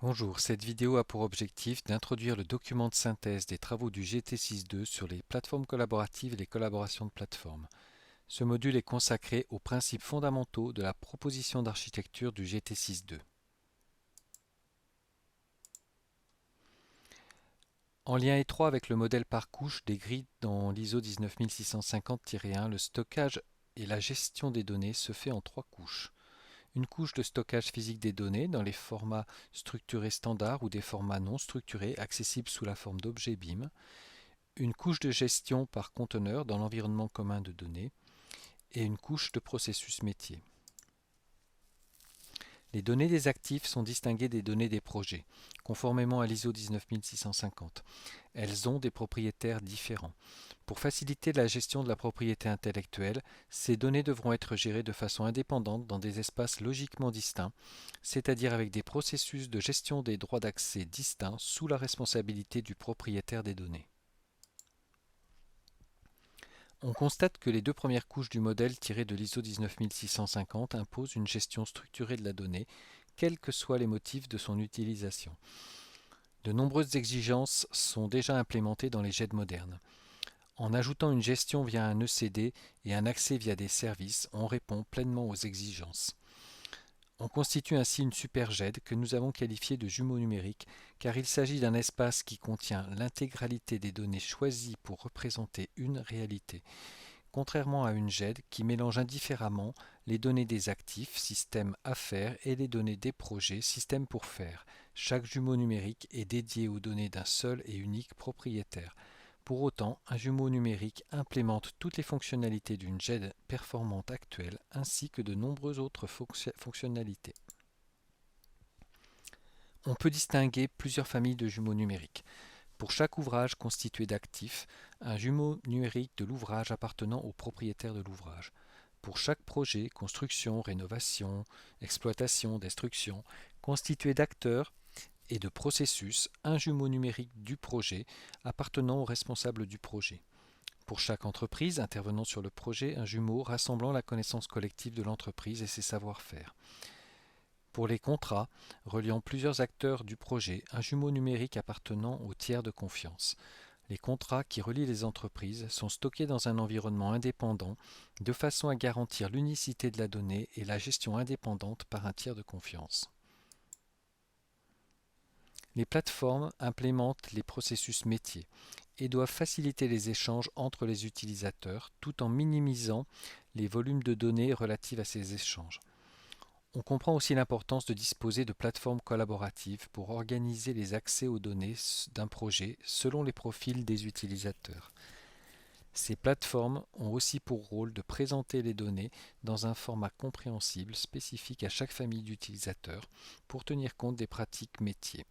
Bonjour, cette vidéo a pour objectif d'introduire le document de synthèse des travaux du GT6.2 sur les plateformes collaboratives et les collaborations de plateformes. Ce module est consacré aux principes fondamentaux de la proposition d'architecture du GT6.2. En lien étroit avec le modèle par couche décrit dans l'ISO 19650-1, le stockage et la gestion des données se fait en trois couches. Une couche de stockage physique des données dans les formats structurés standards ou des formats non structurés accessibles sous la forme d'objets BIM. Une couche de gestion par conteneur dans l'environnement commun de données et une couche de processus métier. Les données des actifs sont distinguées des données des projets, conformément à l'ISO 19650. Elles ont des propriétaires différents. Pour faciliter la gestion de la propriété intellectuelle, ces données devront être gérées de façon indépendante dans des espaces logiquement distincts, c'est-à-dire avec des processus de gestion des droits d'accès distincts sous la responsabilité du propriétaire des données. On constate que les deux premières couches du modèle tiré de l'ISO 19650 imposent une gestion structurée de la donnée, quels que soient les motifs de son utilisation. De nombreuses exigences sont déjà implémentées dans les GED modernes. En ajoutant une gestion via un ECD et un accès via des services, on répond pleinement aux exigences. On constitue ainsi une super GED que nous avons qualifiée de jumeau numérique car il s'agit d'un espace qui contient l'intégralité des données choisies pour représenter une réalité, contrairement à une GED qui mélange indifféremment les données des actifs, système à faire, et les données des projets, système pour faire. Chaque jumeau numérique est dédié aux données d'un seul et unique propriétaire. Pour autant, un jumeau numérique implémente toutes les fonctionnalités d'une GED performante actuelle ainsi que de nombreuses autres fonctionnalités. On peut distinguer plusieurs familles de jumeaux numériques. Pour chaque ouvrage constitué d'actifs, un jumeau numérique de l'ouvrage appartenant au propriétaire de l'ouvrage. Pour chaque projet, construction, rénovation, exploitation, destruction, constitué d'acteurs et de processus, un jumeau numérique du projet appartenant au responsable du projet. Pour chaque entreprise intervenant sur le projet, un jumeau rassemblant la connaissance collective de l'entreprise et ses savoir-faire. Pour les contrats reliant plusieurs acteurs du projet, un jumeau numérique appartenant au tiers de confiance. Les contrats qui relient les entreprises sont stockés dans un environnement indépendant de façon à garantir l'unicité de la donnée et la gestion indépendante par un tiers de confiance. Les plateformes implémentent les processus métiers et doivent faciliter les échanges entre les utilisateurs tout en minimisant les volumes de données relatifs à ces échanges. On comprend aussi l'importance de disposer de plateformes collaboratives pour organiser les accès aux données d'un projet selon les profils des utilisateurs. Ces plateformes ont aussi pour rôle de présenter les données dans un format compréhensible spécifique à chaque famille d'utilisateurs pour tenir compte des pratiques métiers.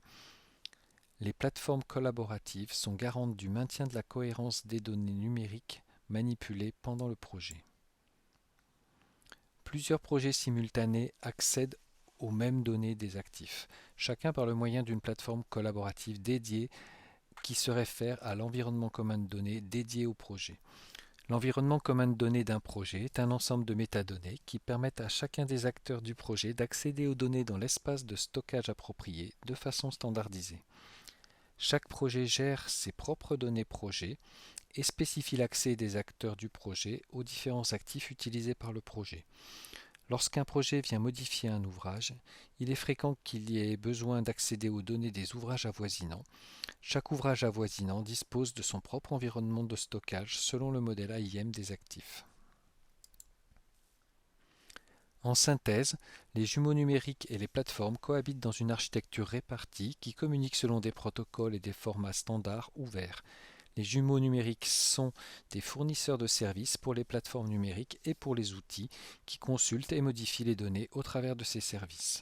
Les plateformes collaboratives sont garantes du maintien de la cohérence des données numériques manipulées pendant le projet. Plusieurs projets simultanés accèdent aux mêmes données des actifs, chacun par le moyen d'une plateforme collaborative dédiée qui se réfère à l'environnement commun de données dédié au projet. L'environnement commun de données d'un projet est un ensemble de métadonnées qui permettent à chacun des acteurs du projet d'accéder aux données dans l'espace de stockage approprié de façon standardisée. Chaque projet gère ses propres données projet et spécifie l'accès des acteurs du projet aux différents actifs utilisés par le projet. Lorsqu'un projet vient modifier un ouvrage, il est fréquent qu'il y ait besoin d'accéder aux données des ouvrages avoisinants. Chaque ouvrage avoisinant dispose de son propre environnement de stockage selon le modèle AIM des actifs. En synthèse, les jumeaux numériques et les plateformes cohabitent dans une architecture répartie qui communique selon des protocoles et des formats standards ouverts. Les jumeaux numériques sont des fournisseurs de services pour les plateformes numériques et pour les outils qui consultent et modifient les données au travers de ces services.